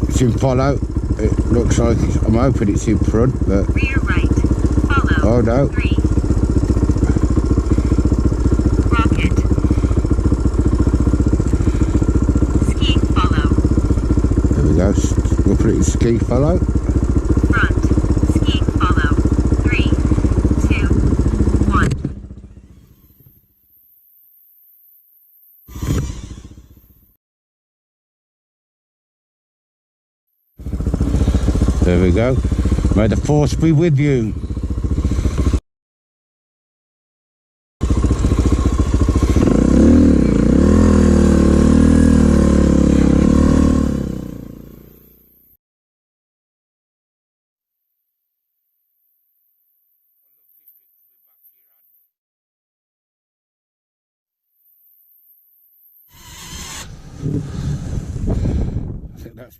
It's in follow. It looks like I'm hoping it's in front, but rear right. Follow. Oh no. 3. Rocket. Skiing follow. There we go. We'll put it in ski follow. Front. Skiing follow. 3, 2, 1. There we go. May the force be with you. I think that's